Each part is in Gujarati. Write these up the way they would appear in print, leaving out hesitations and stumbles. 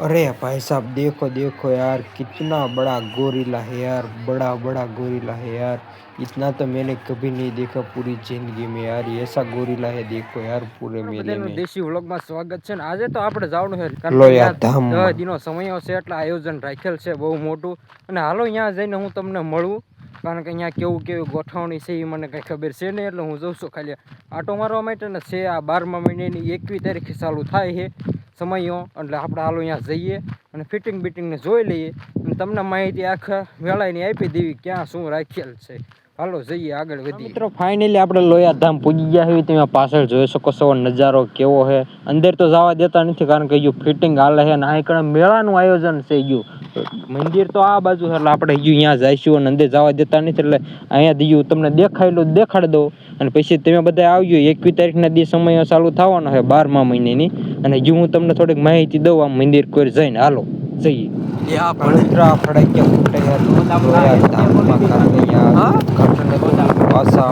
अरे भाई साहब, देखो देखो यार, कितना बड़ा गोरिल्ला है यार, बड़ा बड़ा गोरिल्ला है यार। इतना तो मैंने कभी नहीं देखा पूरी जिंदगी में यार। ऐसा गोरिल्ला है, देखो यार, पूरे मेले में। देशी व्लॉगમાં સ્વાગત છે ને। આજે તો આપણે જવાનું છે કારણ કે लोया અહીંયા धाम 10 में। દિનો સમય છે એટલે આયોજન રાખેલ છે બહુ મોટું। અને હાલો અહીંયા જઈને હું તમને મળું કારણ કે અહીંયા કેવું કેવું ગોઠવણી છે એ મને કંઈ ખબર છે નહીં, એટલે હું જઉં છું ખાલી આટો મારવા માટે ને। છે આ 12મા મહિનાની 21 તારીખે ચાલુ થાય છે સમયો, એટલે આપણે હાલો અહીંયા જઈએ અને ફિટિંગ બીટિંગને જોઈ લઈએ અને તમને માહિતી આખા વેળાની આપી દેવી ક્યાં શું રાખેલ છે। હાલો જઈએ આગળ વધીએ। મિત્રો ફાઇનલી આપણે લોયા ધામ પૂજી ગયા છીએ। તમે પાછળ જોઈ શકો છો નજારો કેવો છે। અંદર તો જવા દેતા નથી કારણ કે જો ફિટિંગ હાલે છે અને આ કણે મેળાનું આયોજન છે। ગયું મંદિર તો આ બાજુ છે એટલે આપણે અહીંયા જઈશું અને અંદર જવા દેતા નથી, એટલે અહીંયા દીયું તમને દેખાયેલું દેખાડી દઉં અને પછી તમે બધા આવજો। 21 તારીખના દી સમય ચાલુ થવાનો છે 12મા મહિનાની, અને હજુ હું તમને થોડીક માહિતી દઉં આ મંદિર કોઈ જઈને। હાલો જઈએ। पवित्रा फड़किया फूटे यार, लोया धाम में कारण यार घटने को पासा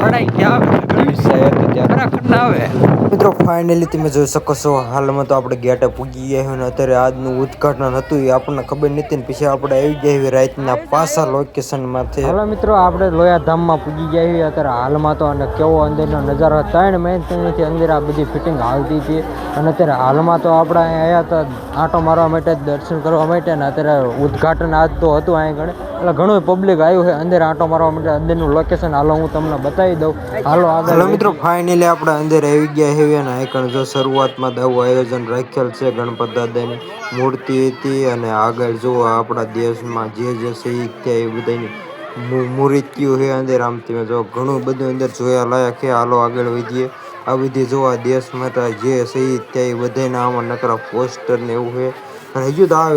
पड़ाई क्या दिवस है तो त्यारा करना है। મિત્રો ફાઇનલી તમે જોઈ શકો છો હાલમાં તો આપણે ગેટે પૂગી ગયા હોય ને અત્યારે આજનું ઉદ્ઘાટન હતું એ આપણને ખબર નથી ને પછી આપણે આવી ગયા હોય રાતના પાછા લોકેશનમાં છે। હાલો મિત્રો આપણે લોયા ધામમાં પૂગી ગયા છીએ અત્યારે હાલમાં તો, અને કેવો અંદરનો નજારો 3 મહિનાથી અંદર આ બધી ફિટિંગ હાલતી હતી અને અત્યારે હાલમાં તો આપણે અહીંયા આવ્યા હતા આંટો મારવા માટે, દર્શન કરવા માટે ને અત્યારે ઉદ્ઘાટન આજ તો હતું અહીં ગણે એટલે ઘણું પબ્લિક આવ્યું છે અંદર આંટો મારવા માટે। અંદરનું લોકેશન હાલો હું તમને બતાવી દઉં। હાલો આગળ મિત્રો ફાઇનલી આપણે અંદર આવી ગયા છે અને આઈકણ જો શરૂઆતમાં આવું આયોજન રાખેલ છે। ગણપત દાદાની મૂર્તિ હતી અને આગળ જો આપણા દેશમાં જે શહીદ થયા એ બધાની મૂર્તિઓ છે અંદર। આમ તમે જો ઘણું બધું અંદર જોયા લાયક છે। હાલો આગળ વધીએ। આ બધી જો આ દેશમાં જે શહીદ થયા એ બધાના આમાં નકરા પોસ્ટર ને એવું છે। અને હજુ તો આ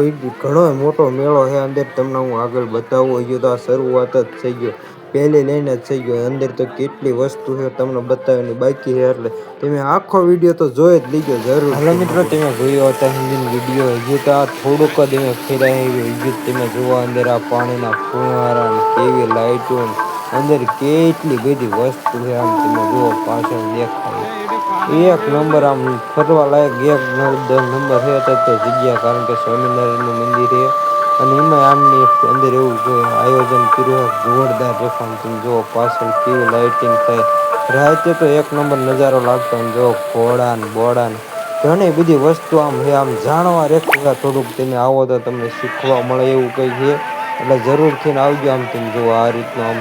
ઘણો મોટો મેળો છે અંદર, તમને હું આગળ બતાવું। હજુ તો આ શરૂઆત જ થઈ ગયો, પહેલી લઈને જ થઈ ગયો। અંદર તો કેટલી વસ્તુ છે તમને બતાવવાની બાકી છે, એટલે તમે આખો વિડીયો તો જોઈ જ લીધો જરૂર। હાલો મિત્રો તમે જોયો હતા હિન્દી વિડીયો, હજુ તો આ થોડુંક જ અમે ફેરાય હજુ તમે જોવા અંદર આ પાણીના ફુવારા કેવી લાઇટો અંદર કેટલી બધી વસ્તુ છે। આમ તમે જુઓ પાછળ દેખાય એક નંબર, આમ ફરવા લાયક એક નંબર છે તો જગ્યા, કારણ કે સ્વામિનારાયણનું મંદિર છે અને એમાં આમની અંદર એવું આયોજન કર્યું જોરદાર જોખમ। તમે જુઓ પાછળ કેવી લાઇટિંગ થાય રાતે તો એક નંબર નજારો લાગતો। અને જો ઘોડા ને બોડા ને ઘણી બધી વસ્તુ આમ છે, આમ જાણવા રેખવા થોડુંક તમે આવો તો તમને શીખવા મળે એવું કંઈ છે, એટલે જરૂરથી આવજો। આમ તમે જુઓ આ રીતનું આમ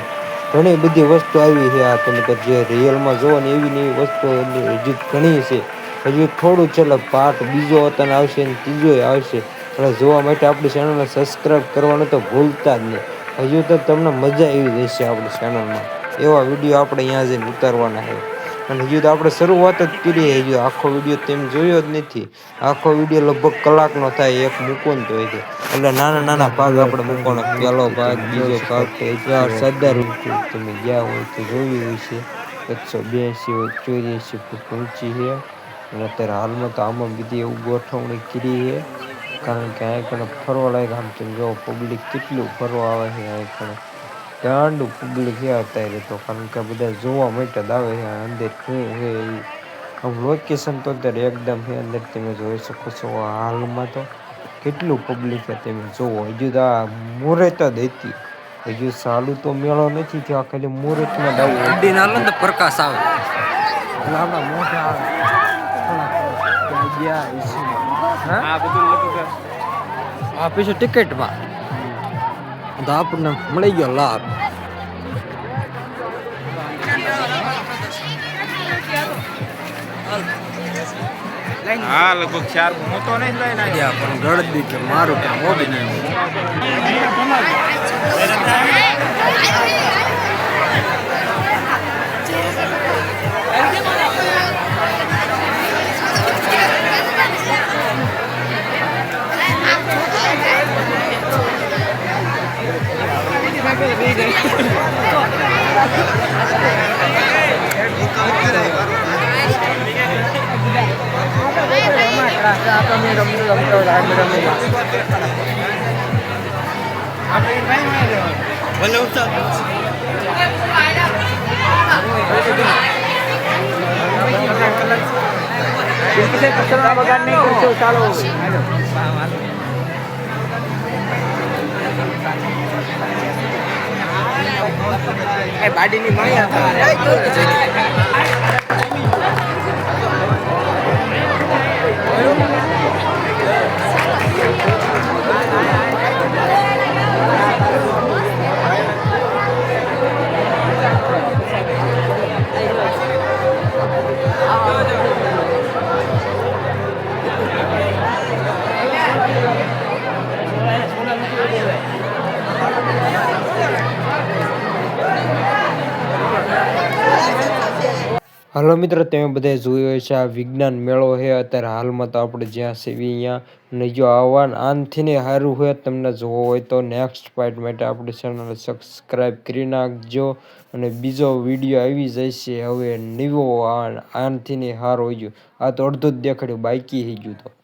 ઘણી બધી વસ્તુ આવી છે। આ તમે જે રિયલમાં જુઓ ને એવી ને એવી વસ્તુ હજુ ઘણી છે। હજુ થોડું ચાલો પાર્ટ બીજો વતન આવશે ને ત્રીજો આવશે, એટલે જોવા માટે આપણી ચેનલને સબસ્ક્રાઈબ કરવાનું તો ભૂલતા જ નહીં। હજુ તો તમને મજા આવી જશે આપણી ચેનલમાં, એવા વિડીયો આપણે અહીંયા જઈને ઉતારવાના છે। અને હજુ તો આપણે શરૂઆત જ કરી, હજુ આખો વિડીયો તેમ જોયો જ નથી। આખો વિડીયો લગભગ કલાકનો થાય એક મૂકો ને તો એટલે નાના નાના ભાગ આપણે મૂકવાનો, પહેલો ભાગ બીજો ભાગ સરદાર તમે ગયા હોય તો જોયું હશે। 182 હોય 84 ફૂટ ઊંચી છે અને અત્યારે હાલમાં તો આમાં બધી એવું ગોઠવણી કરી છે કારણ કે અહીં કણે ફરવા લાયક આમ તમે જો પબ્લિક કેટલું ફરવા આવે છે। અહીં કણે ગાંડું પબ્લિક છે અત્યારે તો, કારણ કે બધા જોવા માટે જ આવે છે અંદર શું છે એ। આમ લોકેશન તો અત્યારે એકદમ છે અંદર તમે જોઈ શકો છો હાલમાં તો કેટલું પબ્લિક છે તમે જોવો। હજુ તો આ મુહૂર્ત જ હતી, હજુ ચાલુ તો મેળો નથી થયો, ખાલી મુહૂર્તમાં જ પ્રકાશ આવે એટલે આપણા મોટા આ પછી ટિકિટમાં તો આપણને મળી ગયો લાભ। હા લગભગ 4 હું તો નહીં લઈને આવ્યા પણ ગળદી કે મારું કે મોબી નહીં। બાડીની માયા હાલો મિત્રો, તમે બધા જોયો છે આ વિજ્ઞાન મેળો છે અત્યારે હાલમાં. તો આપણે જ્યાં સેવી અહીંયા ને જો આનથી ને સારું હોય તમને જોવો હોય તો નેક્સ્ટ પાર્ટ માટે આપણી ચેનલ સબસ્ક્રાઈબ કરી નાખજો. અને બીજો વિડીયો આવી જશે હવે નવો આનથી ને સારો હોય ગયો. આ તો અડધું જ દેખાડ્યું, બાકી થઈ ગયું. તો